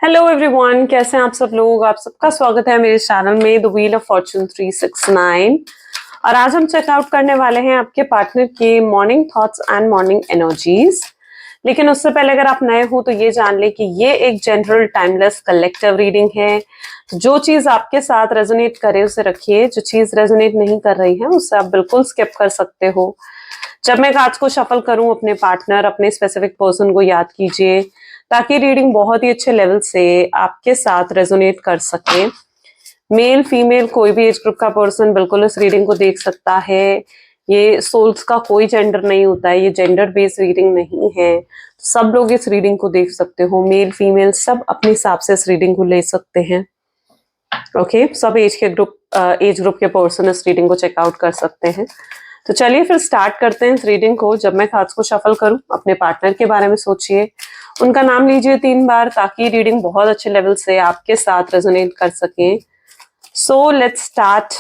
Hello everyone, कैसे हैं आप सब लोग। आप सबका स्वागत है मेरे चैनल में द व्हील ऑफ फॉर्चून 369। और आज हम चेकआउट करने वाले हैं आपके पार्टनर के morning thoughts and morning energies. लेकिन उससे पहले अगर आप नए हो तो ये जान ले कि ये एक जनरल टाइमलेस कलेक्टिव रीडिंग है। जो चीज आपके साथ रेजोनेट करे उसे रखिए, जो चीज रेजोनेट नहीं कर रही है उससे आप बिल्कुल स्किप कर सकते हो। जब मैं कार्ड्स को शफल करूं, अपने पार्टनर, अपने स्पेसिफिक पर्सन को याद कीजिए ताकि रीडिंग बहुत ही अच्छे लेवल से आपके साथ रेजोनेट कर सके। मेल फीमेल कोई भी एज ग्रुप का पर्सन बिल्कुल इस रीडिंग को देख सकता है। ये सोल्स का कोई जेंडर नहीं होता है, ये जेंडर बेस्ड रीडिंग नहीं है। सब लोग इस रीडिंग को देख सकते हो, मेल फीमेल सब अपने हिसाब से इस रीडिंग को ले सकते हैं। ओके, सब एज ग्रुप के पर्सन इस रीडिंग को चेकआउट कर सकते हैं। तो चलिए फिर स्टार्ट करते हैं इस रीडिंग को। जब मैं कार्ड्स को शफल करूं, अपने पार्टनर के बारे में सोचिए, उनका नाम लीजिए 3 बार ताकि रीडिंग बहुत अच्छे लेवल से आपके साथ रेजोनेट कर सके। So let's start.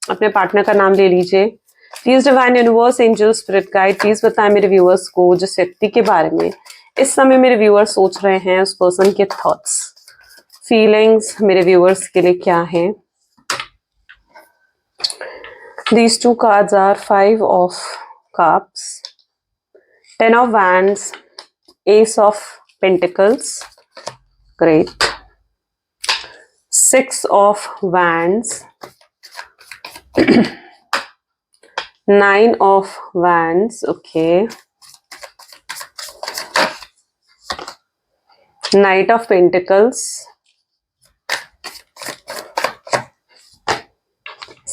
अपने पार्टनर का नाम ले लीजिए। Please divine universe, angel, spirit guide, please बताएं मेरे व्यूअर्स को जिस व्यक्ति के बारे में इस समय मेरे व्यूअर्स सोच रहे हैं, उस पर्सन के थॉट्स, फीलिंग्स मेरे व्यूअर्स के लिए क्या है। These two cards are 5 of Cups, 10 of Wands, Ace of Pentacles, great, 6 of Wands, 9 of Wands, okay, Knight of Pentacles,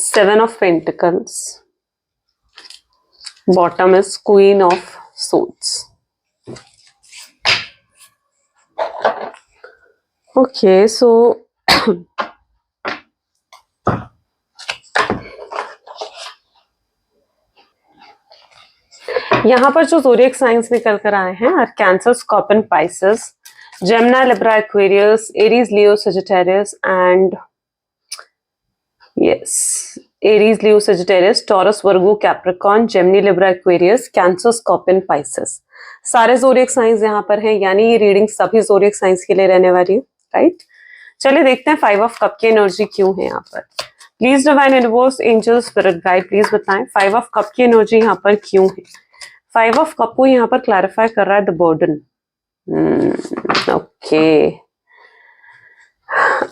7 of Pentacles, bottom is Queen of Swords. Okay, so यहाँ पर जो zodiac science निकल कर आए हैं are Cancer, Scorpion, Pisces, Gemini, Libra, Aquarius, Aries, Leo, Sagittarius and yes, Aries, Leo, Sagittarius, Taurus, Virgo, Capricorn, Gemini, Libra, Aquarius, Cancer, Scorpion, Pisces, सारे zodiac science यहाँ पर हैं। यानी ये रीडिंग सभी ज़ोडिएक साइंस के लिए रहने वाली है, राइट। चलिए देखते हैं 5 ऑफ कप की एनर्जी क्यों है यहाँ पर। Please divine universe, angel, spirit guide, please बताएं 5 ऑफ कप की एनर्जी यहाँ पर क्यों है। 5 ऑफ कप को यहाँ पर क्लैरिफाई कर रहा है the burden. Okay,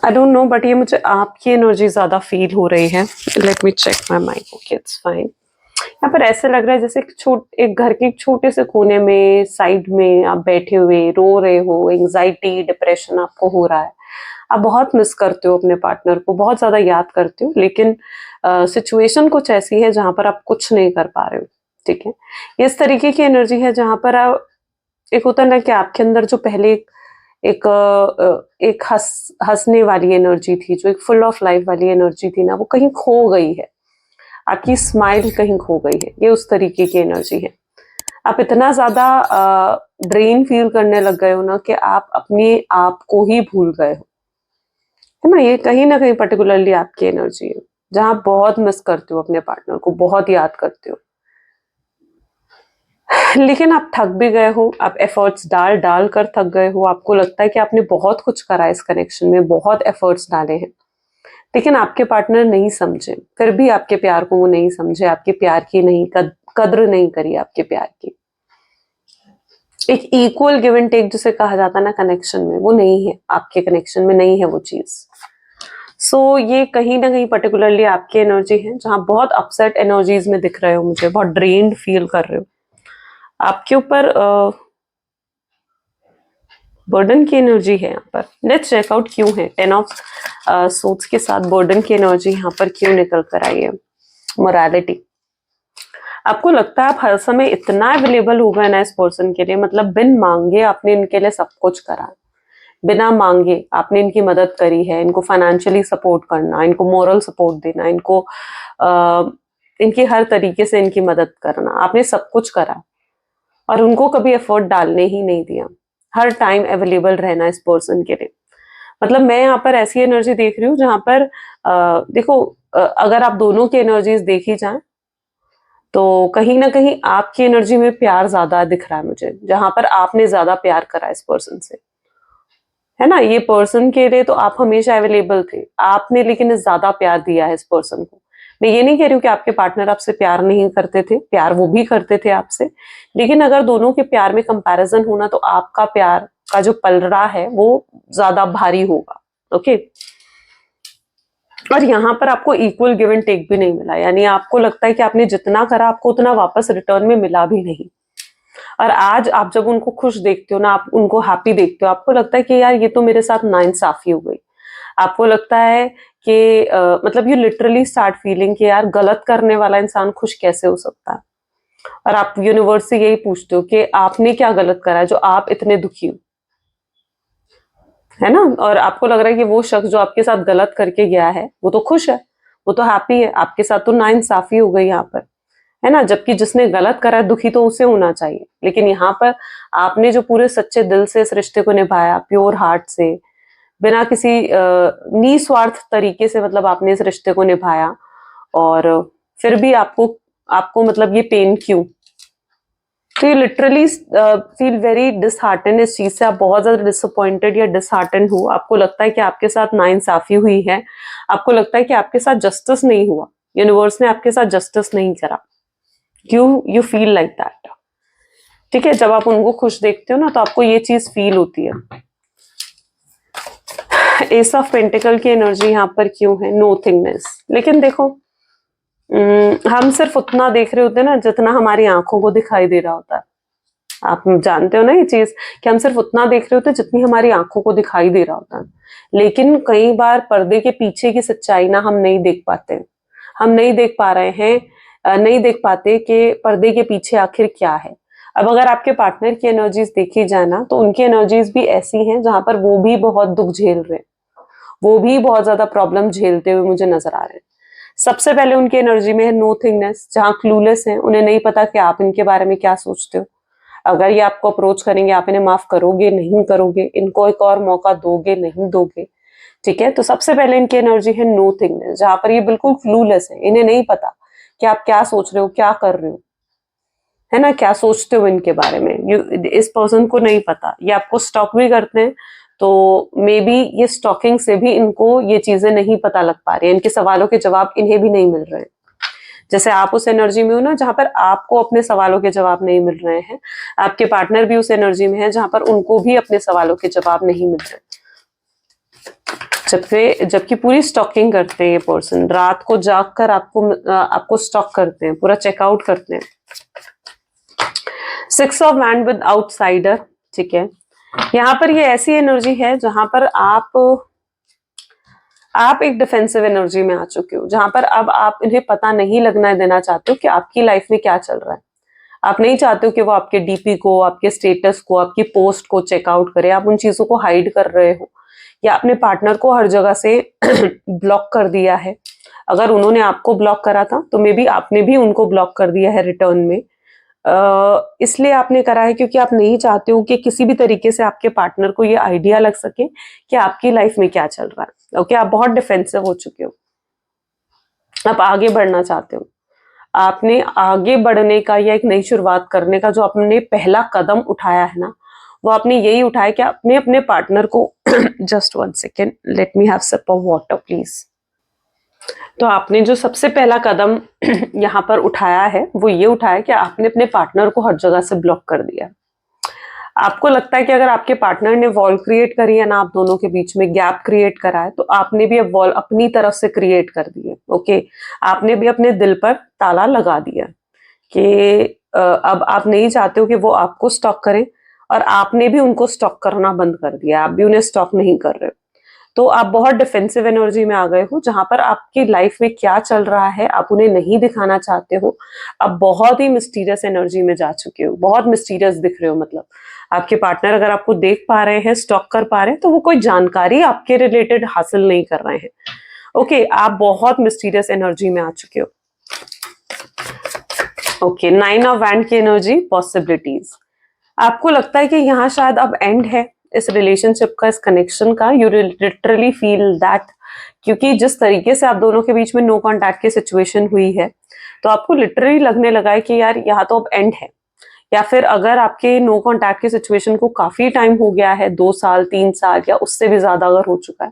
I don't know but ये मुझे आपकी एनर्जी ज्यादा फील हो रही है। Let me check my mind. Okay, it's fine. यहाँ पर ऐसे लग रहा है जैसे एक घर के एक छोटे से कोने में साइड में आप बैठे हुए रो रहे हो, एंजाइटी, डिप्रेशन आपको हो रहा है। आप बहुत मिस करते हो अपने पार्टनर को, बहुत ज्यादा याद करते हो, लेकिन सिचुएशन कुछ ऐसी है जहां पर आप कुछ नहीं कर पा रहे हो। ठीक है, इस तरीके की एनर्जी है जहां पर आप, एक होता ना कि आपके अंदर जो पहले एक हंसने वाली एनर्जी थी, जो एक फुल ऑफ लाइफ वाली एनर्जी थी ना, वो कहीं खो गई है। आपकी स्माइल कहीं खो गई है। ये उस तरीके की एनर्जी है। आप इतना ज्यादा ड्रेन फील करने लग गए हो ना कि आप अपने आप को ही भूल गए हो, है ना। ये कहीं ना कहीं पर्टिकुलरली आपकी एनर्जी है जहां आप बहुत मिस करते हो अपने पार्टनर को, बहुत याद करते हो, लेकिन आप थक भी गए हो। आप एफर्ट्स डाल डाल कर थक गए हो। आपको लगता है कि आपने बहुत कुछ करा इस कनेक्शन में, बहुत एफर्ट्स डाले हैं, लेकिन आपके पार्टनर नहीं समझे। फिर भी आपके प्यार को वो नहीं समझे, आपके प्यार की नहीं कद्र नहीं करी आपके प्यार की। एक इक्वल गिव एंड टेक जिसे कहा जाता है ना कनेक्शन में, वो नहीं है आपके कनेक्शन में, नहीं है वो चीज। सो ये कहीं ना कहीं पर्टिकुलरली आपकी एनर्जी है जहां बहुत अपसेट एनर्जीज में दिख रहे हो मुझे, बहुत ड्रेन्ड फील कर रहे हो। आपके ऊपर बर्डन की एनर्जी है यहाँ पर। लेट्स चेकआउट क्यों है 10 ऑफ सोर्ड्स के साथ बर्डन की एनर्जी यहाँ पर क्यों निकल कर आई है। मोरालिटी, आपको लगता है आप हर समय इतना अवेलेबल हो गए ना इस पर्सन के लिए, मतलब बिन मांगे आपने इनके लिए सब कुछ करा, बिना मांगे आपने इनकी मदद करी है। इनको फाइनेंशियली सपोर्ट करना, इनको मोरल सपोर्ट देना, इनको इनकी हर तरीके से इनकी मदद करना, आपने सब कुछ करा और उनको कभी एफर्ट डालने ही नहीं दिया। हर टाइम अवेलेबल रहना इस पर्सन के लिए। मतलब मैं यहाँ पर ऐसी एनर्जी देख रही हूँ जहां पर देखो, अगर आप दोनों की एनर्जीज देखी जाए तो कहीं ना कहीं आपकी एनर्जी में प्यार ज्यादा दिख रहा है मुझे, जहां पर आपने ज्यादा प्यार करा इस पर्सन से। है ना। ये पर्सन के लिए तो आप हमेशा अवेलेबल थे, आपने लेकिन ज्यादा प्यार दिया है इस पर्सन को। मैं ये नहीं कह रही हूँ कि आपके पार्टनर आपसे प्यार नहीं करते थे, प्यार वो भी करते थे आपसे, लेकिन अगर दोनों के प्यार में कंपैरिजन होना तो आपका प्यार का जो पलड़ा है वो ज्यादा भारी होगा। ओके। और यहाँ पर आपको इक्वल गिव एंड टेक भी नहीं मिला, यानी आपको लगता है कि आपने जितना करा आपको उतना वापस रिटर्न में मिला भी नहीं। और आज आप जब उनको खुश देखते हो ना, आप उनको हैप्पी देखते हो, आपको लगता है कि यार ये तो मेरे साथ नाइंसाफी हो गई। आपको लगता है कि मतलब यू लिटरली स्टार्ट फीलिंग कि यार गलत करने वाला इंसान खुश कैसे हो सकता है। और आप यूनिवर्स से यही पूछते हो कि आपने क्या गलत करा है जो आप इतने दुखी हो, है ना। और आपको लग रहा है कि वो शख्स जो आपके साथ गलत करके गया है वो तो खुश है, वो तो हैप्पी है, आपके साथ तो नाइंसाफी हो गई यहाँ पर, है ना। जबकि जिसने गलत करा है दुखी तो उसे होना चाहिए, लेकिन यहाँ पर आपने जो पूरे सच्चे दिल से इस रिश्ते को निभाया, प्योर हार्ट से, बिना किसी निस्वार्थ तरीके से, मतलब आपने इस रिश्ते को निभाया, और फिर भी आपको आपको मतलब ये पेन क्यों। तो you literally feel very disheartened इस चीज से, आप बहुत ज्यादा डिसअपॉइंटेड या डिसहार्टेंड हो। आपको लगता है कि आपके साथ नाइंसाफी हुई है, आपको लगता है कि आपके साथ जस्टिस नहीं हुआ, यूनिवर्स ने आपके साथ जस्टिस नहीं करा। You feel like that. ठीक है, जब आप उनको खुश देखते हो ना तो आपको ये चीज फील होती है। एस ऑफ पेंटिकल की एनर्जी यहाँ पर क्यों है, नोथिंगनेस। लेकिन देखो, हम सिर्फ उतना देख रहे होते हैं ना जितना हमारी आंखों को दिखाई दे रहा होता है। आप जानते हो ना ये चीज, कि हम सिर्फ उतना देख रहे होते हैं जितनी हमारी आंखों को दिखाई दे रहा होता है। लेकिन कई बार पर्दे के पीछे की सच्चाई ना हम नहीं देख पाते, हम नहीं देख पा रहे हैं, नहीं देख पाते कि पर्दे के पीछे आखिर क्या है। अब अगर आपके पार्टनर की एनर्जीज देखी जाए ना तो उनकी एनर्जीज भी ऐसी हैं जहां पर वो भी बहुत दुख झेल रहे हैं, वो भी बहुत ज्यादा प्रॉब्लम झेलते हुए मुझे नजर आ रहे हैं। सबसे पहले उनकी एनर्जी में है नोथिंगनेस, जहां क्लूलेस है, उन्हें नहीं पता कि आप इनके बारे में क्या सोचते हो। अगर ये आपको अप्रोच करेंगे, आप इन्हें माफ करोगे नहीं करोगे, इनको एक और मौका दोगे नहीं दोगे। ठीक है, तो सबसे पहले इनकी एनर्जी है नोथिंगनेस, जहां पर ये बिल्कुल क्लूलेस है, इन्हें नहीं पता कि आप क्या सोच रहे हो, क्या कर रहे हो, है ना, क्या सोचते हो इनके बारे में। इस पर्सन को नहीं पता, ये आपको स्टॉक भी करते हैं तो मे बी ये स्टॉकिंग से भी इनको ये चीजें नहीं पता लग पा रही है, इनके सवालों के जवाब इन्हें भी नहीं मिल रहे हैं। जैसे आप उस एनर्जी में हो ना जहां पर आपको अपने सवालों के जवाब नहीं मिल रहे हैं, आपके पार्टनर भी उस एनर्जी में है जहां पर उनको भी अपने सवालों के जवाब नहीं मिल रहे। जबकि पूरी स्टॉकिंग करते हैं ये पर्सन, रात को जाग कर आपको स्टॉक करते हैं, पूरा चेकआउट करते हैं। 6 ऑफ वैंड विद आउटसाइडर। ठीक है, यहाँ पर ये ऐसी एनर्जी है जहां पर आप एक डिफेंसिव एनर्जी में आ चुके हो, जहां पर अब आप इन्हें पता नहीं लगना देना चाहते हो कि आपकी लाइफ में क्या चल रहा है। आप नहीं चाहते हो कि वो आपके डीपी को, आपके स्टेटस को, आपकी पोस्ट को चेकआउट करे, आप उन चीजों को हाइड कर रहे हो, या अपने पार्टनर को हर जगह से ब्लॉक कर दिया है। अगर उन्होंने आपको ब्लॉक करा था तो मे बी आपने भी उनको ब्लॉक कर दिया है रिटर्न में। इसलिए आपने करा है क्योंकि आप नहीं चाहते हो कि किसी भी तरीके से आपके पार्टनर को ये आइडिया लग सके कि आपकी लाइफ में क्या चल रहा है। ओके, आप बहुत डिफेंसिव हो चुके हो, आप आगे बढ़ना चाहते हो। आपने आगे बढ़ने का या एक नई शुरुआत करने का जो आपने पहला कदम उठाया है ना, वो आपने यही उठाया कि आपने अपने पार्टनर को just 1 second, let me have sip of water please. तो आपने जो सबसे पहला कदम यहाँ पर उठाया है वो ये उठाया कि आपने अपने पार्टनर को हर जगह से ब्लॉक कर दिया। आपको लगता है कि अगर आपके पार्टनर ने वॉल क्रिएट करी है ना, आप दोनों के बीच में गैप क्रिएट करा है, तो आपने भी अब वॉल अपनी तरफ से क्रिएट कर दी है। ओके, आपने भी अपने दिल पर ताला लगा दिया कि अब आप नहीं चाहते हो कि वो आपको स्टॉक करें, और आपने भी उनको स्टॉक करना बंद कर दिया, आप भी उन्हें स्टॉक नहीं कर रहे हो। तो आप बहुत डिफेंसिव एनर्जी में आ गए हो, जहां पर आपकी लाइफ में क्या चल रहा है आप उन्हें नहीं दिखाना चाहते हो। आप बहुत ही मिस्टीरियस एनर्जी में जा चुके हो, बहुत मिस्टीरियस दिख रहे हो। मतलब आपके पार्टनर अगर आपको देख पा रहे हैं, स्टॉक कर पा रहे हैं, तो वो कोई जानकारी आपके रिलेटेड हासिल नहीं कर रहे हैं। ओके, आप बहुत मिस्टीरियस एनर्जी में आ चुके हो। ओके, 9 ऑफ वैंड की एनर्जी, पॉसिबिलिटीज। आपको लगता है कि यहाँ शायद अब एंड है इस रिलेशनशिप का, इस कनेक्शन का। यू लिटरली फील दैट, क्योंकि जिस तरीके से आप दोनों के बीच में नो कॉन्टैक्ट की सिचुएशन हुई है, तो आपको लिटरली लगने लगा है कि यार यहाँ तो अब एंड है, या फिर अगर आपके नो कॉन्टैक्ट की सिचुएशन को काफी टाइम हो गया है, 2 साल 3 साल या उससे भी ज्यादा अगर हो चुका है,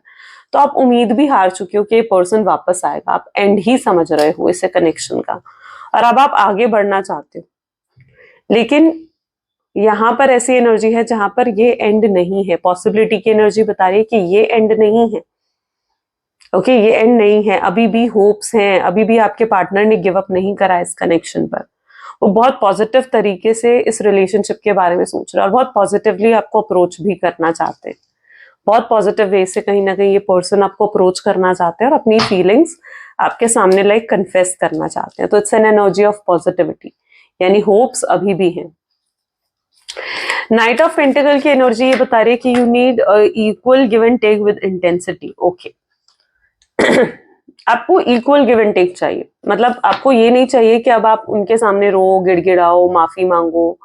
तो आप उम्मीद भी हार चुके हो कि ये पर्सन वापस आएगा, आप एंड ही समझ रहे हो इसे कनेक्शन का, और अब आप आगे बढ़ना चाहते हो। लेकिन यहाँ पर ऐसी एनर्जी है जहां पर ये एंड नहीं है, पॉसिबिलिटी की एनर्जी बता रही है कि ये एंड नहीं है। ओके, ये एंड नहीं है, अभी भी होप्स हैं, अभी भी आपके पार्टनर ने गिव अप नहीं करा इस कनेक्शन पर। वो बहुत पॉजिटिव तरीके से इस रिलेशनशिप के बारे में सोच रहा है और बहुत पॉजिटिवली आपको अप्रोच भी करना चाहते हैं। बहुत पॉजिटिव वे से कहीं ना कहीं ये पर्सन आपको अप्रोच करना चाहते हैं और अपनी फीलिंग्स आपके सामने लाइक कन्फेस करना चाहते हैं। तो it's an energy of positivity, यानी होप्स अभी भी हैं। नाइट ऑफ पेंटिकल की एनर्जी ये बता रही है कि you need equal give and take with intensity. Okay, आपको इक्वल गिव एंड टेक चाहिए, मतलब आपको ये नहीं चाहिए कि अब आप उनके सामने रो, गिड़गिड़ाओ, माफी मांगो,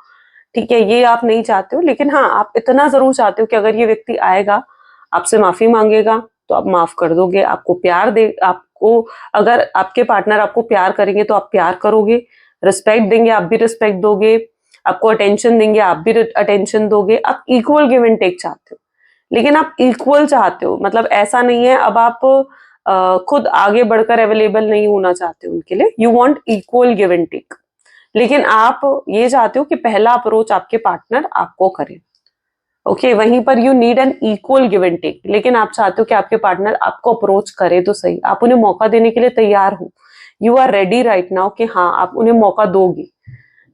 ठीक है, ये आप नहीं चाहते हो। लेकिन हाँ, आप इतना जरूर चाहते हो कि अगर ये व्यक्ति आएगा, आपसे माफी मांगेगा, तो आप माफ कर दोगे, आपको प्यार दे, आपको अगर आपके पार्टनर आपको प्यार करेंगे तो आप प्यार करोगे, रिस्पेक्ट देंगे आप भी रिस्पेक्ट दोगे, आपको अटेंशन देंगे आप भी अटेंशन दोगे। आप इक्वल गिव एंड टेक चाहते हो, लेकिन आप इक्वल चाहते हो, मतलब ऐसा नहीं है अब आप खुद आगे बढ़कर अवेलेबल नहीं होना चाहते उनके लिए, you want equal give and take. लेकिन आप ये चाहते हो कि पहला अप्रोच आपके पार्टनर आपको करे। ओके, वहीं पर you need an equal give and take, लेकिन आप चाहते हो कि आपके पार्टनर आपको अप्रोच करे तो सही, आप उन्हें मौका देने के लिए तैयार हो, you are ready right now कि हाँ आप उन्हें मौका दोगे,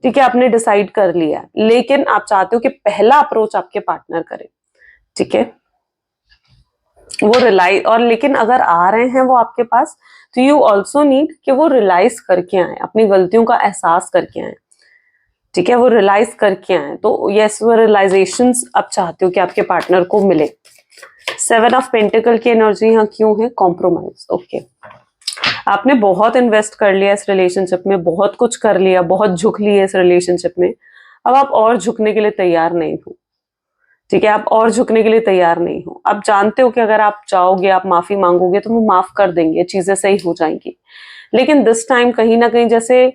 ठीक है, आपने डिसाइड कर लिया, लेकिन आप चाहते हो कि पहला अप्रोच आपके पार्टनर करे, ठीक है, वो रिलाइज। और लेकिन अगर आ रहे हैं वो आपके पास, तो यू ऑल्सो नीड कि वो रियलाइज करके आए, अपनी गलतियों का एहसास करके आए, ठीक है, वो रियलाइज करके आए। तो यस, वो रियलाइजेशंस आप चाहते हो कि आपके पार्टनर को मिले। 7 ऑफ पेंटिकल की एनर्जी यहाँ क्यों है? कॉम्प्रोमाइज। ओके, आपने बहुत इन्वेस्ट कर लिया इस रिलेशनशिप में, बहुत कुछ कर लिया, बहुत झुक लिया इस रिलेशनशिप में, अब आप और झुकने के लिए तैयार नहीं हो, ठीक है, आप और झुकने के लिए तैयार नहीं हो। आप जानते हो कि अगर आप चाहोगे, आप माफी मांगोगे तो वो माफ कर देंगे, चीजें सही हो जाएंगी। लेकिन दिस टाइम कहीं ना कहीं जैसे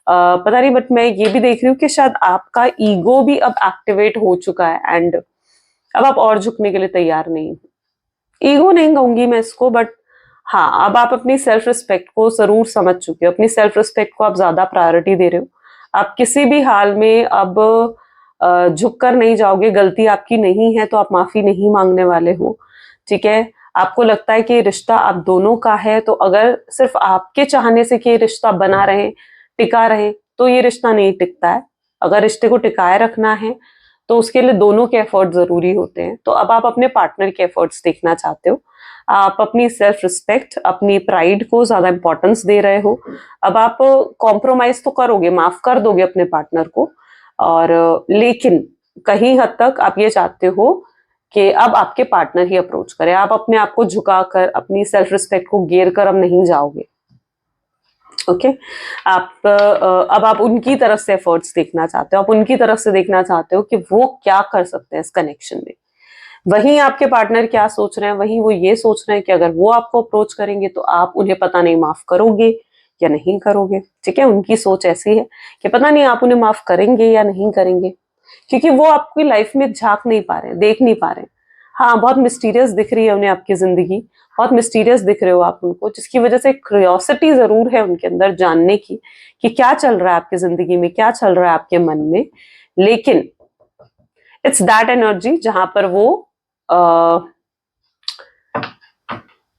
पता नहीं, बट मैं ये भी देख रही हूँ कि शायद आपका ईगो भी अब एक्टिवेट हो चुका है एंड अब आप और झुकने के लिए तैयार नहीं हो। ईगो नहीं कहूंगी मैं इसको, बट हाँ, अब आप अपनी सेल्फ रिस्पेक्ट को जरूर समझ चुके हो, अपनी सेल्फ रिस्पेक्ट को आप ज्यादा प्रायोरिटी दे रहे हो। आप किसी भी हाल में अब झुक कर नहीं जाओगे, गलती आपकी नहीं है तो आप माफी नहीं मांगने वाले हो, ठीक है। आपको लगता है कि रिश्ता आप दोनों का है, तो अगर सिर्फ आपके चाहने से कि ये रिश्ता बना रहे, टिका रहे, तो ये रिश्ता नहीं टिकता है। अगर रिश्ते को टिकाए रखना है तो उसके लिए दोनों के एफर्ट जरूरी होते हैं। तो अब आप अपने पार्टनर के एफर्ट्स देखना चाहते हो, आप अपनी सेल्फ रिस्पेक्ट, अपनी प्राइड को ज्यादा इंपॉर्टेंस दे रहे हो। अब आप कॉम्प्रोमाइज तो करोगे, माफ कर दोगे अपने पार्टनर को, और लेकिन कहीं हद तक आप ये चाहते हो कि अब आपके पार्टनर ही अप्रोच करे, आप अपने आप को झुकाकर अपनी सेल्फ रिस्पेक्ट को गिर कर अब नहीं जाओगे। ओके, आप अब आप उनकी तरफ से एफर्ट्स देखना चाहते हो, आप उनकी तरफ से देखना चाहते हो कि वो क्या कर सकते हैं इस कनेक्शन में। वहीं आपके पार्टनर क्या सोच रहे हैं, वहीं वो ये सोच रहे हैं कि अगर वो आपको अप्रोच करेंगे तो आप उन्हें पता नहीं माफ करोगे या नहीं करोगे, ठीक है। उनकी सोच ऐसी है कि पता नहीं आप उन्हें माफ करेंगे या नहीं करेंगे, क्योंकि वो आपकी लाइफ में झांक नहीं पा रहे हैं, देख नहीं पा रहे हैं। हाँ, बहुत मिस्टीरियस दिख रही है उन्हें आपकी जिंदगी, बहुत मिस्टीरियस दिख रहे हो आप उनको, जिसकी वजह से क्यूरियोसिटी जरूर है उनके अंदर जानने की कि क्या चल रहा है आपकी जिंदगी में, क्या चल रहा है आपके मन में। लेकिन इट्स दैट एनर्जी जहां पर वो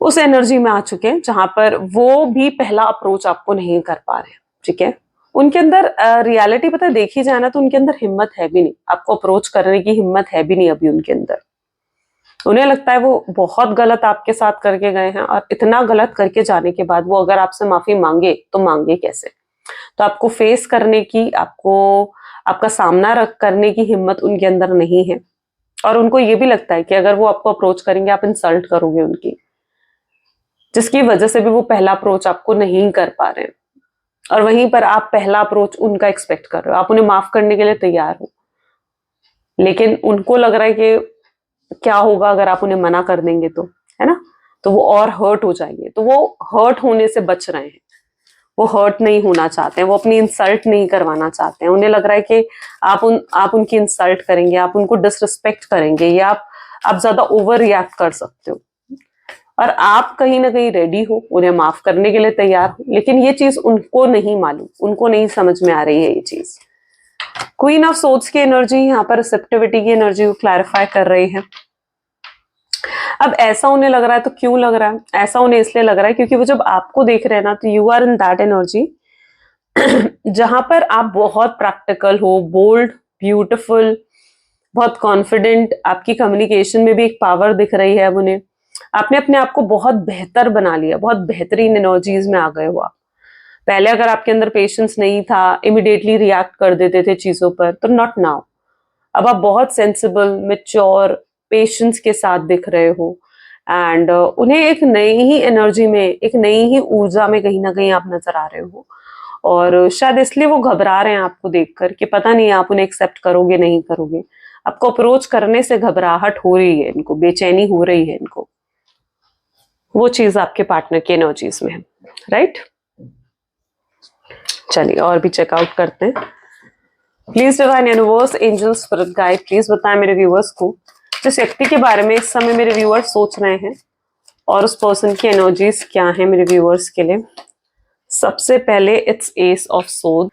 उस एनर्जी में आ चुके हैं जहां पर वो भी पहला अप्रोच आपको नहीं कर पा रहे हैं, ठीक है। उनके अंदर रियलिटी पता है, देखी जाए ना तो उनके अंदर हिम्मत है भी नहीं, आपको अप्रोच करने की हिम्मत है भी नहीं अभी उनके अंदर। उन्हें लगता है वो बहुत गलत आपके साथ करके गए हैं, और इतना गलत करके जाने के बाद वो अगर आपसे माफी मांगे तो मांगे कैसे। तो आपको फेस करने की, आपको आपका सामना रख करने की हिम्मत उनके अंदर नहीं है। और उनको ये भी लगता है कि अगर वो आपको अप्रोच करेंगे आप इंसल्ट करोगे उनकी, जिसकी वजह से भी वो पहला अप्रोच आपको नहीं कर पा रहे हैं। और वहीं पर आप पहला अप्रोच उनका एक्सपेक्ट कर रहे हो, आप उन्हें माफ करने के लिए तैयार हो, लेकिन उनको लग रहा है कि क्या होगा अगर आप उन्हें मना कर देंगे तो, है ना, तो वो और हर्ट हो जाएंगे, तो वो हर्ट होने से बच रहे हैं। वो हर्ट नहीं होना चाहते हैं, वो अपनी इंसल्ट नहीं करवाना चाहते हैं। उन्हें लग रहा है कि आप उनकी इंसल्ट करेंगे, आप उनको डिसरिस्पेक्ट करेंगे, या आप ज्यादा ओवर रिएक्ट कर सकते हो, और आप कहीं ना कहीं रेडी हो, उन्हें माफ करने के लिए तैयार हो, लेकिन ये चीज उनको नहीं मालूम, उनको नहीं समझ में आ रही है ये चीज। क्वीन ऑफ सोर्ड्स की एनर्जी यहाँ पर रिसेप्टिविटी की एनर्जी को क्लैरिफाई कर रही है। अब ऐसा उन्हें लग रहा है, तो क्यों लग रहा है ऐसा? उन्हें इसलिए लग रहा है क्योंकि वो जब आपको देख रहे हैं ना, तो you are in that energy जहां पर आप बहुत प्रैक्टिकल हो, बोल्ड, ब्यूटिफुल, बहुत कॉन्फिडेंट, आपकी कम्युनिकेशन में भी एक पावर दिख रही है। अब उन्हें आपने अपने आप को बहुत बेहतर बना लिया, बहुत बेहतरीन एनर्जीज में आ गए हो आप। पहले अगर आपके अंदर पेशेंस नहीं था, इमिडिएटली रिएक्ट कर देते थे चीजों पर, तो नॉट नाउ। अब आप बहुत सेंसिबल, मैच्योर, पेशेंस के साथ दिख रहे हो, एंड उन्हें एक नई ही एनर्जी में, एक नई ही ऊर्जा में कहीं ना कहीं आप नजर आ रहे हो। और शायद इसलिए वो घबरा रहे हैं आपको देखकर कि पता नहीं आप उन्हें एक्सेप्ट करोगे नहीं करोगे। आपको अप्रोच करने से घबराहट हो रही है इनको, बेचैनी हो रही है इनको। वो चीज आपके पार्टनर की एनर्जीज में है, राइट? चलिए और भी चेकआउट करते हैं। Please divine universe, angel, spirit guide, please बताएं मेरे व्यूअर्स को जिस व्यक्ति के बारे में इस समय मेरे व्यूअर्स सोच रहे हैं, और उस पर्सन की एनर्जीज क्या है मेरे व्यूअर्स के लिए। सबसे पहले इट्स एस ऑफ सोड।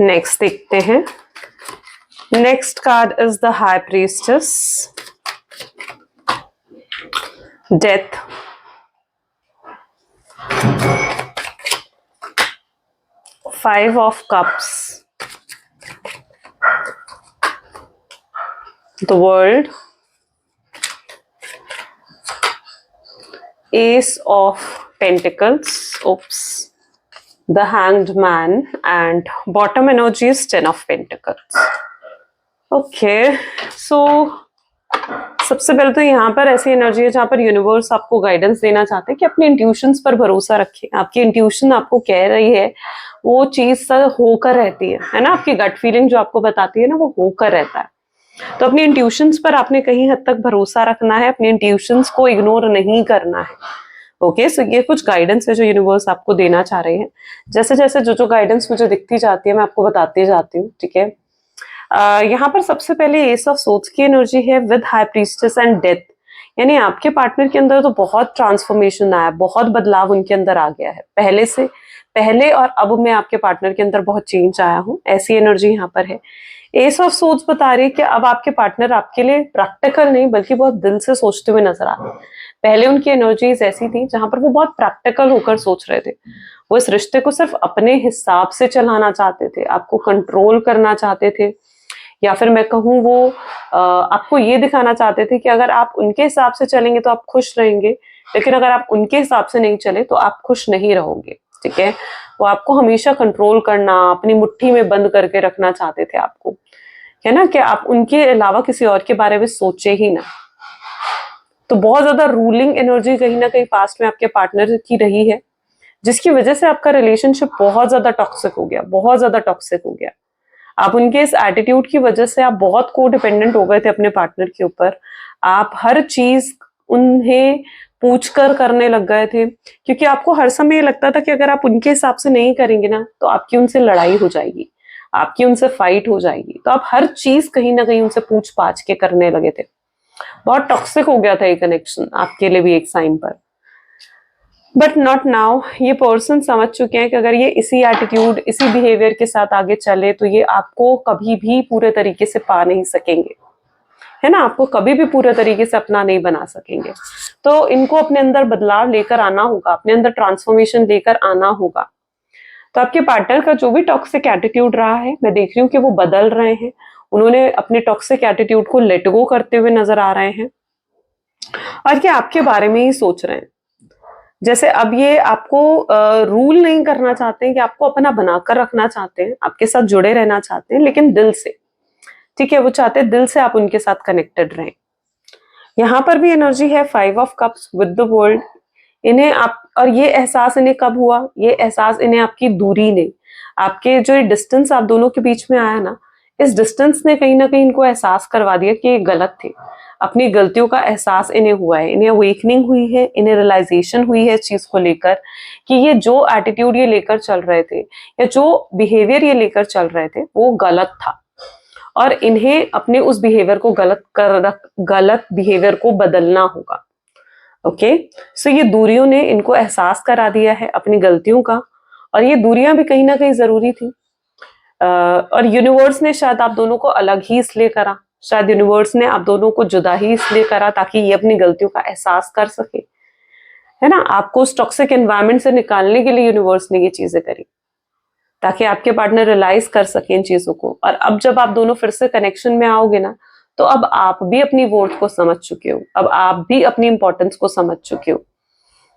नेक्स्ट देखते हैं, next card is the high priestess, death, five of cups, the world, ace of pentacles, oops, the hanged man, and bottom energy is 10 of pentacles. Okay, so सबसे पहले तो यहाँ पर ऐसी energy है जहां पर यूनिवर्स आपको गाइडेंस देना चाहते हैं कि अपने इंट्यूशंस पर भरोसा रखें। आपकी इंट्यूशन आपको कह रही है, वो चीज होकर रहती है ना? आपकी गट फीलिंग जो आपको बताती है ना, वो होकर रहता है। तो अपनी इंट्यूशंस पर आपने कहीं हद तक भरोसा रखना है, अपनी इंट्यूशंस को इग्नोर नहीं करना है। ओके, सो ये कुछ गाइडेंस है जो यूनिवर्स आपको देना चाह रहे हैं। जैसे जैसे जो गाइडेंस मुझे दिखती जाती है मैं आपको बताती जाती हूँ, ठीक है? यहाँ पर सबसे पहले एस ऑफ सोर्ड्स की एनर्जी है with high priestess and death. यानी आपके पार्टनर के अंदर तो बहुत ट्रांसफॉर्मेशन आया, बहुत बदलाव उनके अंदर आ गया है। पहले और अब में आपके पार्टनर के अंदर बहुत चेंज आया हूँ, ऐसी एनर्जी यहाँ पर है। एस ऑफ सोर्ड्स बता रही है कि अब आपके पार्टनर आपके लिए प्रैक्टिकल नहीं बल्कि बहुत दिल से सोचते हुए नजर आ रहे हैं। पहले उनकी एनर्जीज ऐसी थी जहां पर वो बहुत प्रैक्टिकल होकर सोच रहे थे। वो इस रिश्ते को सिर्फ अपने हिसाब से चलाना चाहते थे, आपको कंट्रोल करना चाहते थे, या फिर मैं कहूँ वो आपको ये दिखाना चाहते थे कि अगर आप उनके हिसाब से चलेंगे तो आप खुश रहेंगे, लेकिन अगर आप उनके हिसाब से नहीं चले तो आप खुश नहीं रहोगे, ठीक है? वो आपको हमेशा कंट्रोल करना, अपनी मुट्ठी में बंद करके रखना चाहते थे आपको, है ना? कि आप उनके अलावा किसी और के बारे में सोचे ही ना। तो बहुत ज्यादा रूलिंग एनर्जी कहीं ना कहीं पास्ट में आपके पार्टनर की रही है, जिसकी वजह से आपका रिलेशनशिप बहुत ज्यादा टॉक्सिक हो गया, बहुत ज्यादा टॉक्सिक हो गया। आप उनके इस एटीट्यूड की वजह से आप बहुत को डिपेंडेंट हो गए थे अपने पार्टनर के ऊपर। आप हर चीज उन्हें पूछकर करने लग गए थे, क्योंकि आपको हर समय ये लगता था कि अगर आप उनके हिसाब से नहीं करेंगे ना तो आपकी उनसे लड़ाई हो जाएगी, आपकी उनसे फाइट हो जाएगी। तो आप हर चीज कहीं ना कहीं उनसे पूछ पाछ के करने लगे थे। बहुत टॉक्सिक हो गया था ये कनेक्शन आपके लिए भी एक साइन पर। But not now. ये पर्सन समझ चुके हैं कि अगर ये इसी एटीट्यूड, इसी बिहेवियर के साथ आगे चले तो ये आपको कभी भी पूरे तरीके से पा नहीं सकेंगे, है ना? आपको कभी भी पूरे तरीके से अपना नहीं बना सकेंगे। तो इनको अपने अंदर बदलाव लेकर आना होगा, अपने अंदर ट्रांसफॉर्मेशन लेकर आना होगा। तो आपके पार्टनर का जो भी टॉक्सिक एटीट्यूड रहा है, मैं देख रही हूँ कि वो बदल रहे हैं। उन्होंने अपने टॉक्सिक एटीट्यूड को लेट गो करते हुए नजर आ रहे हैं, और ये आपके बारे में ही सोच रहे हैं। जैसे अब ये आपको रूल नहीं करना चाहते हैं, कि आपको अपना बनाकर रखना चाहते हैं, आपके साथ जुड़े रहना चाहते हैं, लेकिन दिल से, ठीक है? वो चाहते हैं दिल से आप उनके साथ कनेक्टेड रहें। यहाँ पर भी एनर्जी है 5 of cups with the world. इन्हें आप, और ये एहसास इन्हें कब हुआ? ये एहसास इन्हें आपकी दूरी ने, आपके जो डिस्टेंस आप दोनों के बीच में आया ना, इस डिस्टेंस ने कहीं ना कहीं इनको एहसास करवा दिया कि ये गलत थे। अपनी गलतियों का एहसास इन्हें हुआ है, इन्हें अवेकनिंग हुई है, इन्हें रियलाइजेशन हुई है इस चीज को लेकर कि ये जो एटीट्यूड ये लेकर चल रहे थे या जो बिहेवियर ये लेकर चल रहे थे वो गलत था, और इन्हें अपने उस बिहेवियर को गलत बिहेवियर को बदलना होगा। ओके, सो ये दूरियों ने इनको एहसास करा दिया है अपनी गलतियों का, और ये दूरियां भी कहीं ना कहीं जरूरी थी। और यूनिवर्स ने शायद आप दोनों को अलग ही इसलिए करा, शायद यूनिवर्स ने आप दोनों को जुदा ही इसलिए करा ताकि ये अपनी गलतियों का एहसास कर सके, है ना। आपको उस टॉक्सिक एनवायरनमेंट से निकालने के लिए यूनिवर्स ने ये चीजें करी ताकि आपके पार्टनर रियलाइज कर सके इन चीजों को। और अब जब आप दोनों फिर से कनेक्शन में आओगे ना, तो अब आप भी अपनी वर्थ को समझ चुके हो, अब आप भी अपनी इंपॉर्टेंस को समझ चुके हो,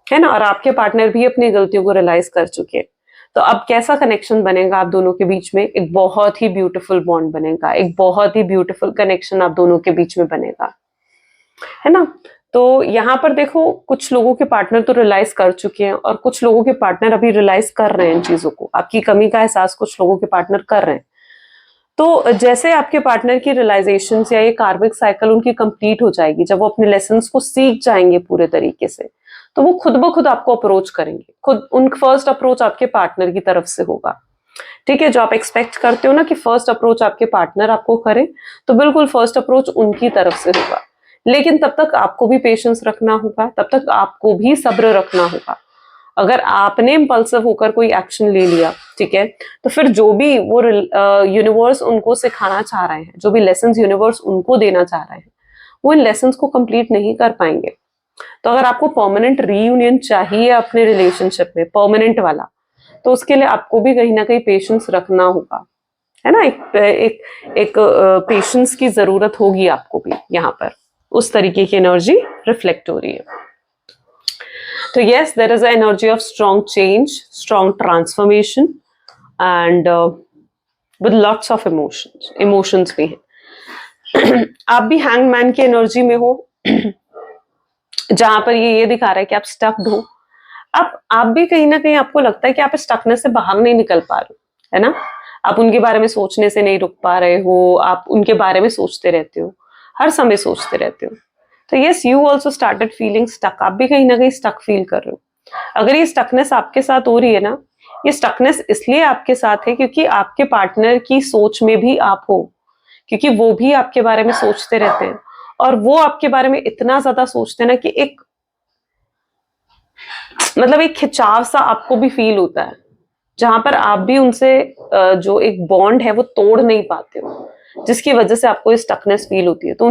है ना, और आपके पार्टनर भी अपनी गलतियों को रियलाइज कर चुके हैं। तो अब कैसा कनेक्शन बनेगा आप दोनों के बीच में? एक बहुत ही ब्यूटीफुल बॉन्ड बनेगा, एक बहुत ही ब्यूटीफुल कनेक्शन आप दोनों के बीच में बनेगा, है ना। तो यहाँ पर देखो, कुछ लोगों के पार्टनर तो रियलाइज कर चुके हैं और कुछ लोगों के पार्टनर अभी रियलाइज कर रहे हैं इन चीजों को। आपकी कमी का एहसास कुछ लोगों के पार्टनर कर रहे हैं। तो जैसे आपके पार्टनर की रियलाइजेशन या ये कार्मिक साइकिल उनकी कंप्लीट हो जाएगी, जब वो अपने लेसन्स को सीख जाएंगे पूरे तरीके से, तो वो खुद ब खुद आपको अप्रोच करेंगे। खुद उन फर्स्ट अप्रोच आपके पार्टनर की तरफ से होगा, ठीक है। जो आप एक्सपेक्ट करते हो ना कि फर्स्ट अप्रोच आपके पार्टनर आपको करे, तो बिल्कुल फर्स्ट अप्रोच उनकी तरफ से होगा। लेकिन तब तक आपको भी पेशेंस रखना होगा, तब तक आपको भी सब्र रखना होगा। अगर आपने इम्पल्सिव होकर कोई एक्शन ले लिया, ठीक है, तो फिर जो भी वो यूनिवर्स उनको सिखाना चाह रहे हैं, जो भी लेसन्स यूनिवर्स उनको देना चाह रहे हैं, वो इन लेसन्स को कंप्लीट नहीं कर पाएंगे। तो अगर आपको परमानेंट रीयूनियन चाहिए अपने रिलेशनशिप में, परमानेंट वाला, तो उसके लिए आपको भी कहीं ना कहीं पेशेंस रखना होगा, है ना। एक पेशेंस की जरूरत होगी आपको भी। यहाँ पर उस तरीके की एनर्जी रिफ्लेक्ट हो रही है। तो yes, there is a energy of strong change, strong transformation and with lots of emotions भी हैं। आप भी हैंगमैन की एनर्जी में हो, जहां पर ये दिखा रहा है कि आप स्टक्ड हो। आप भी कहीं ना कहीं आपको लगता है कि आप स्टकनेस से बाहर नहीं निकल पा रहे हो, है ना। आप उनके बारे में सोचने से नहीं रुक पा रहे हो, आप उनके बारे में सोचते रहते हो, हर समय सोचते रहते हो। तो yes, you also started feeling stuck. आप भी कहीं ना कहीं स्टक फील कर रहे हो। अगर ये स्टकनेस आपके साथ हो रही है ना, ये स्टकनेस इसलिए आपके साथ है क्योंकि आपके पार्टनर की सोच में भी आप हो, क्योंकि वो भी आपके बारे में सोचते रहते हैं, और वो आपके बारे में इतना ज्यादा सोचते हैं ना कि एक एक खिंचाव सा आपको भी फील होता है, जहां पर आप भी उनसे जो एक बॉन्ड है वो तोड़ नहीं पाते हो, जिसकी वजह से आपको स्टकनेस फील होती है। तो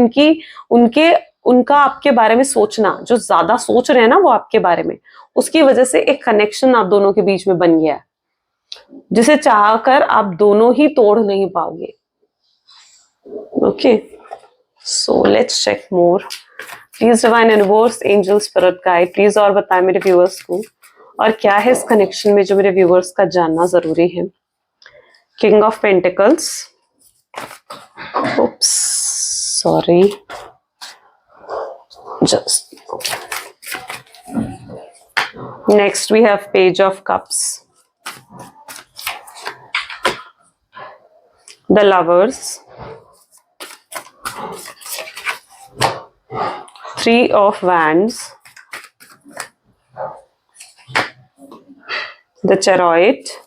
उनका आपके बारे में सोचना, जो ज्यादा सोच रहे हैं ना वो आपके बारे में, उसकी वजह से एक कनेक्शन आप दोनों के बीच में बन गया है, जिसे चाहकर आप दोनों ही तोड़ नहीं पाओगे। Okay, so let's check more. Please divine universe, angel, spirit guide, please और बताएं मेरे व्यूअर्स को, और क्या है इस कनेक्शन में जो मेरे व्यूअर्स का जानना जरूरी है। King of pentacles, oops, sorry, just next we have page of cups, the lovers, three of wands, the chariot,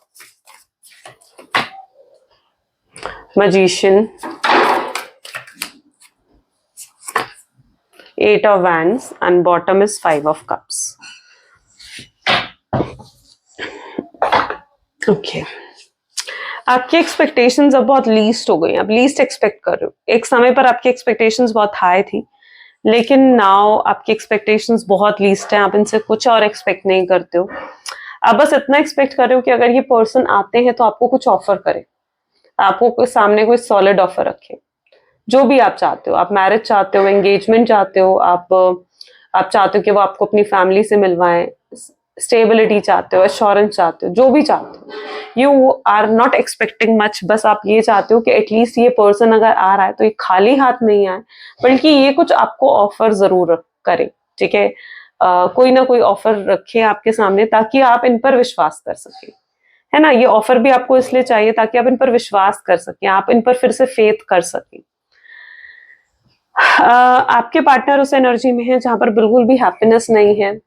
magician, eight of wands, and bottom is five of cups. Okay, आपकी expectations अब बहुत least हो गई, अब least expect कर रहे हो। एक समय पर आपकी एक्सपेक्टेशंस बहुत हाई थी, लेकिन नाउ आपकी एक्सपेक्टेशंस बहुत लीस्ट है, आप इनसे कुछ और एक्सपेक्ट नहीं करते हो। आप बस इतना एक्सपेक्ट कर रहे हो कि अगर ये पर्सन आते हैं तो आपको कुछ ऑफर करे, आपको सामने कोई सॉलिड ऑफर रखे, जो भी आप चाहते हो। आप मैरिज चाहते हो, एंगेजमेंट चाहते हो, आप चाहते हो कि वो आपको अपनी फैमिली से मिलवाएं, स्टेबिलिटी चाहते हो, एश्योरेंस चाहते हो, जो भी चाहते हो। You are not expecting much, बस आप ये चाहते हो कि एटलीस्ट ये पर्सन अगर आ रहा है तो ये खाली हाथ नहीं आए, बल्कि ये कुछ आपको ऑफर जरूर करे, ठीक है। कोई ना कोई ऑफर रखे आपके सामने ताकि आप इन पर विश्वास कर सके, है ना। ये ऑफर भी आपको इसलिए चाहिए ताकि आप इन पर विश्वास कर सकें, आप इन पर फिर से फेथ कर सकें। आपके पार्टनर उस एनर्जी में है जहां पर बिल्कुल भी हैप्पीनेस नहीं है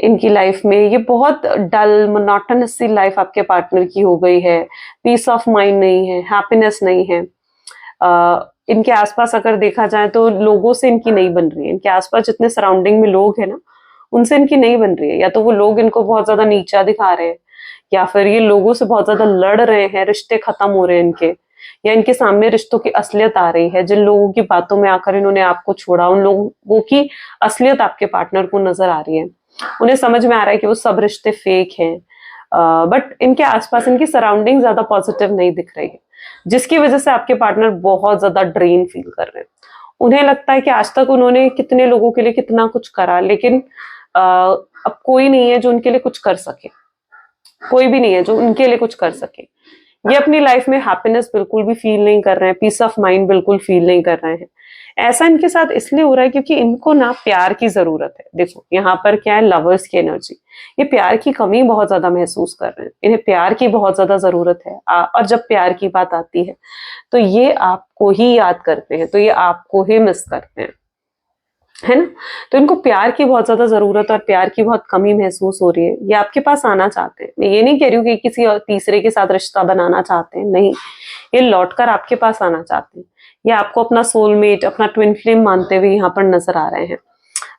इनकी लाइफ में। ये बहुत डल मोनोटोनस सी लाइफ आपके पार्टनर की हो गई है। पीस ऑफ माइंड नहीं है, हैप्पीनेस नहीं है। इनके आसपास अगर देखा जाए तो लोगों से इनकी नहीं बन रही है। इनके आसपास जितने सराउंडिंग में लोग हैं ना, उनसे इनकी नहीं बन रही है। या तो वो लोग इनको बहुत ज्यादा नीचा दिखा रहे हैं, या फिर ये लोगों से बहुत ज्यादा लड़ रहे हैं, रिश्ते खत्म हो रहे हैं इनके, या इनके सामने रिश्तों की असलियत आ रही है। जिन लोगों की बातों में आकर इन्होंने आपको छोड़ा, उन लोगों की असलियत आपके पार्टनर को नजर आ रही है। उन्हें समझ में आ रहा है कि वो सब रिश्ते फेक हैं। बट इनके आसपास इनकी सराउंडिंग ज्यादा पॉजिटिव नहीं दिख रही है, जिसकी वजह से आपके पार्टनर बहुत ज्यादा ड्रेन फील कर रहे हैं। उन्हें लगता है कि आज तक उन्होंने कितने लोगों के लिए कितना कुछ करा, लेकिन अब कोई नहीं है जो उनके लिए कुछ कर सके। कोई भी नहीं है जो उनके लिए कुछ कर सके। ये अपनी लाइफ में हैप्पीनेस बिल्कुल भी फील नहीं कर रहे हैं, पीस ऑफ माइंड बिल्कुल फील नहीं कर रहे हैं। ऐसा इनके साथ इसलिए हो रहा है क्योंकि इनको ना प्यार की जरूरत है। देखो यहाँ पर क्या है, लवर्स की एनर्जी। ये प्यार की कमी बहुत ज्यादा महसूस कर रहे हैं, इन्हें प्यार की बहुत ज्यादा जरूरत है। और जब प्यार की बात आती है तो ये आपको ही याद करते हैं, तो ये आपको ही मिस करते हैं, है ना। तो इनको प्यार की बहुत ज्यादा जरूरत और प्यार की बहुत कमी महसूस हो रही है। ये आपके पास आना चाहते हैं। मैं ये नहीं कह रही हूँ कि किसी और तीसरे के साथ रिश्ता बनाना चाहते हैं, नहीं। ये लौटकर आपके पास आना चाहते हैं। ये आपको अपना सोलमेट, अपना ट्विन फ्लेम मानते हुए यहाँ पर नजर आ रहे हैं।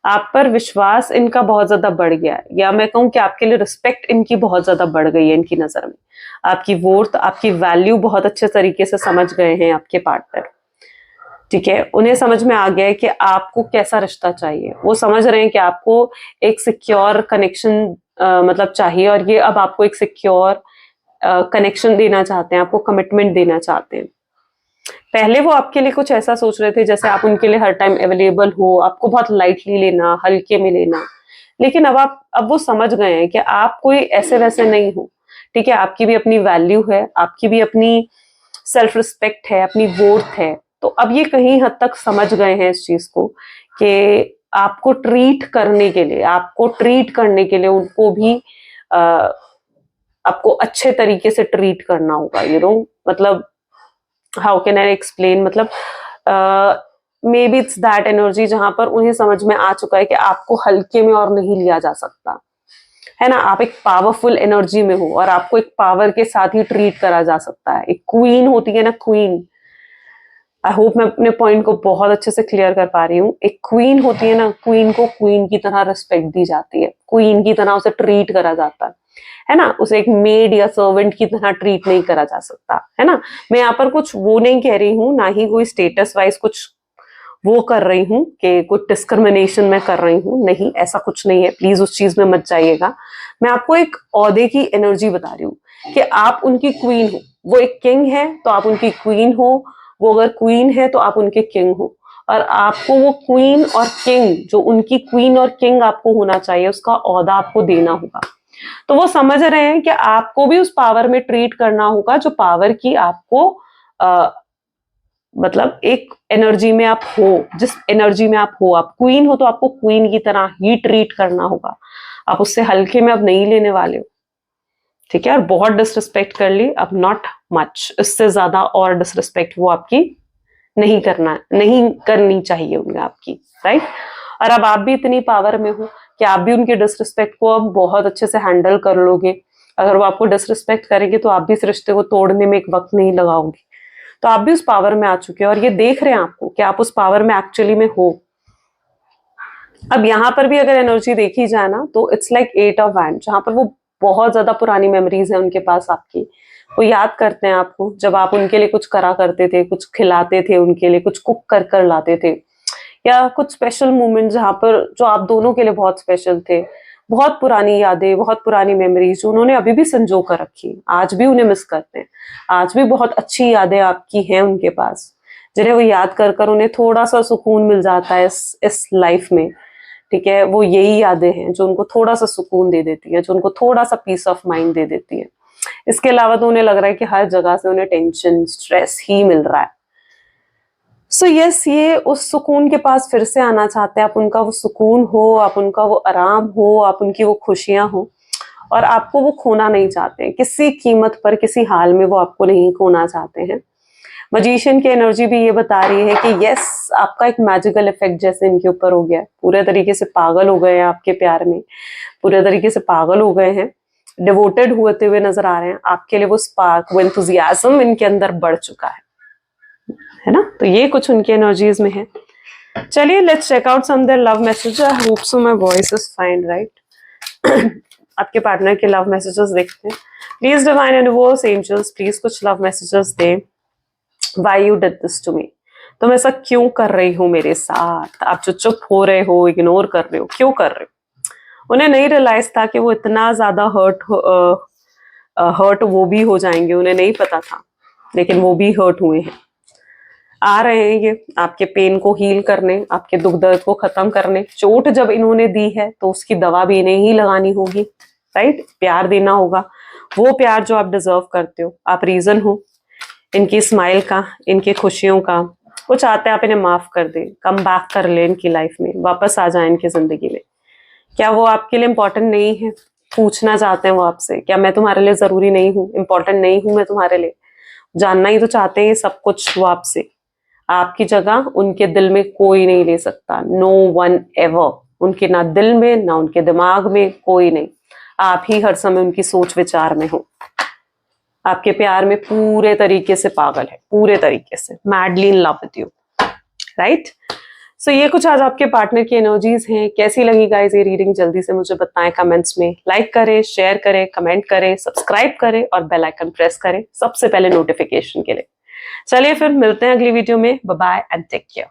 आप पर विश्वास इनका बहुत ज्यादा बढ़ गया है, या मैं कहूँ कि आपके लिए रिस्पेक्ट इनकी बहुत ज्यादा बढ़ गई है इनकी नजर में। आपकी वर्थ, आपकी वैल्यू बहुत अच्छे तरीके से समझ गए हैं आपके पार्टनर। ठीक है, उन्हें समझ में आ गया है कि आपको कैसा रिश्ता चाहिए। वो समझ रहे हैं कि आपको एक सिक्योर कनेक्शन मतलब चाहिए, और ये अब आपको एक सिक्योर कनेक्शन देना चाहते हैं, आपको कमिटमेंट देना चाहते हैं। पहले वो आपके लिए कुछ ऐसा सोच रहे थे जैसे आप उनके लिए हर टाइम अवेलेबल हो, आपको बहुत लाइटली लेना, हल्के में लेना। लेकिन अब वो समझ गए हैं कि आप कोई ऐसे वैसे नहीं हो। ठीक है, आपकी भी अपनी वैल्यू है, आपकी भी अपनी सेल्फ रिस्पेक्ट है, अपनी वर्थ है। तो अब ये कहीं हद तक समझ गए हैं इस चीज को कि आपको ट्रीट करने के लिए उनको भी आ, आपको अच्छे तरीके से ट्रीट करना होगा। मतलब हाउ कैन आई एक्सप्लेन, मतलब may be it's that energy जहां पर उन्हें समझ में आ चुका है कि आपको हल्के में और नहीं लिया जा सकता, है ना। आप एक पावरफुल एनर्जी में हो और आपको एक पावर के साथ ही ट्रीट करा जा सकता है। एक क्वीन होती है ना, क्वीन। आई होप मैं अपने पॉइंट को बहुत अच्छे से क्लियर कर पा रही हूँ। एक क्वीन होती है ना, क्वीन को क्वीन की तरह रिस्पेक्ट दी जाती है, क्वीन की तरह उसे ट्रीट करा जाता है ना। उसे एक मेड या सर्वेंट की तरह ट्रीट नहीं करा जा सकता, है ना। मैं यहाँ पर कुछ वो नहीं कह रही हूँ, ना ही कोई स्टेटस वाइज कुछ वो कर रही हूँ कि कुछ डिस्क्रिमिनेशन मैं कर रही हूँ, नहीं, ऐसा कुछ नहीं है। प्लीज उस चीज में मत जाइएगा। मैं आपको एक ओहदे की एनर्जी बता रही हूँ कि आप उनकी क्वीन हो। वो एक किंग है तो आप उनकी क्वीन हो, वो अगर क्वीन है तो आप उनके किंग हो। और आपको वो क्वीन और किंग, जो उनकी क्वीन और किंग आपको होना चाहिए, उसका ओहदा आपको देना होगा। तो वो समझ रहे हैं कि आपको भी उस पावर में ट्रीट करना होगा जो पावर की आपको मतलब एक एनर्जी में आप हो, जिस एनर्जी में आप हो। आप क्वीन हो तो आपको क्वीन की तरह ही ट्रीट करना होगा। आप उससे हल्के में अब नहीं लेने वाले हो। ठीक है, और बहुत डिसरिस्पेक्ट कर ली, अब नॉट मच, इससे ज्यादा और डिसरिस्पेक्ट वो आपकी नहीं करनी चाहिए उन्हें आपकी, राइट। और अब आप भी इतनी पावर में हो कि आप भी उनके डिसरिस्पेक्ट को अब बहुत अच्छे से हैंडल कर लोगे। अगर वो आपको डिसरिस्पेक्ट करेंगे तो आप भी इस रिश्ते को तोड़ने में एक वक्त नहीं लगाओगे। तो आप भी उस पावर में आ चुके हो और ये देख रहे हैं आपको कि आप उस पावर में एक्चुअली में हो। अब यहाँ पर भी अगर एनर्जी देखी जाए ना, तो इट्स लाइक 8 ऑफ वैंड, जहां पर वो बहुत ज्यादा पुरानी मेमोरीज है उनके पास आपकी। वो याद करते हैं आपको, जब आप उनके लिए कुछ करा करते थे, कुछ खिलाते थे उनके लिए, कुछ कुक कर कर लाते थे, या कुछ स्पेशल मोमेंट जहां पर जो आप दोनों के लिए बहुत स्पेशल थे। बहुत पुरानी यादें, बहुत पुरानी मेमोरीज जो उन्होंने अभी भी संजो कर रखी, आज भी उन्हें मिस करते हैं। आज भी बहुत अच्छी यादें आपकी हैं उनके पास, जिन्हें वो याद कर कर उन्हें थोड़ा सा सुकून मिल जाता है इस लाइफ में। ठीक है, वो यही यादें हैं जो उनको थोड़ा सा सुकून दे देती है, जो उनको थोड़ा सा पीस ऑफ माइंड दे देती है। इसके अलावा तो उन्हें लग रहा है कि हर जगह से उन्हें टेंशन, स्ट्रेस ही मिल रहा है। सो यस, ये उस सुकून के पास फिर से आना चाहते हैं। आप उनका वो सुकून हो, आप उनका वो आराम हो, आप उनकी वो खुशियां हो, और आपको वो खोना नहीं चाहते हैं किसी कीमत पर, किसी हाल में वो आपको नहीं खोना चाहते हैं। मजिशियन की एनर्जी भी ये बता रही है कि यस, आपका एक मैजिकल इफेक्ट जैसे इनके ऊपर हो गया है, पूरे तरीके से पागल हो गए हैं आपके प्यार में, पूरे तरीके से पागल हो गए हैं, डिवोटेड होते हुए नजर आ रहे हैं आपके लिए। वो स्पार्क, वो एंथुजियाज्म इनके अंदर बढ़ चुका है ना। तो ये कुछ उनकी एनर्जीज में है। चलिए let's check out some their love message. I hope so my voice is fine, right. आपके पार्टनर के लव मैसेजेस देखते हैं। Please divine universe, angels, please कुछ लव मैसेजेस दे। Why you did this to me? तुम ऐसा क्यों कर रही हो मेरे साथ? आप जो चुप हो रहे हो, इग्नोर कर रहे हो, क्यों कर रहे हो? उन्हें नहीं रियलाइज था कि वो इतना ज्यादा हर्ट वो भी हो जाएंगे, उन्हें नहीं पता था, लेकिन वो भी हर्ट हुए हैं। आ रहे हैं ये आपके पेन को हील करने, आपके दुख दर्द को खत्म करने। चोट जब इन्होंने दी है तो उसकी दवा भी इन्हें ही लगानी होगी, राइट। प्यार देना होगा, वो प्यार जो आप डिजर्व करते हो। आप रीजन हो इनकी स्माइल का, इनकी खुशियों का। वो चाहते हैं आप इन्हें माफ कर दें, कम बैक कर ले इनकी लाइफ में, वापस आ जाए इनकी जिंदगी में। क्या वो आपके लिए इम्पोर्टेंट नहीं है? पूछना चाहते हैं वो आपसे, क्या मैं तुम्हारे लिए जरूरी नहीं हूँ, इम्पोर्टेंट नहीं हूं मैं तुम्हारे लिए? जानना ही तो चाहते हैं ये सब कुछ वो आपसे। आपकी जगह उनके दिल में कोई नहीं ले सकता, नो वन एवर। उनके ना दिल में ना उनके दिमाग में कोई नहीं। आप ही हर समय उनकी सोच विचार में हो। आपके प्यार में पूरे तरीके से पागल है, पूरे तरीके से madly in love with you, right. So ये कुछ आज आपके पार्टनर की एनर्जीज हैं। कैसी लगी गाइस ये रीडिंग? जल्दी से मुझे बताएं कमेंट्स में। लाइक करें, शेयर करें, कमेंट करें, सब्सक्राइब करें और बेल आइकन प्रेस करें सबसे पहले नोटिफिकेशन के लिए। चलिए फिर मिलते हैं अगली वीडियो में। Bye bye and take care.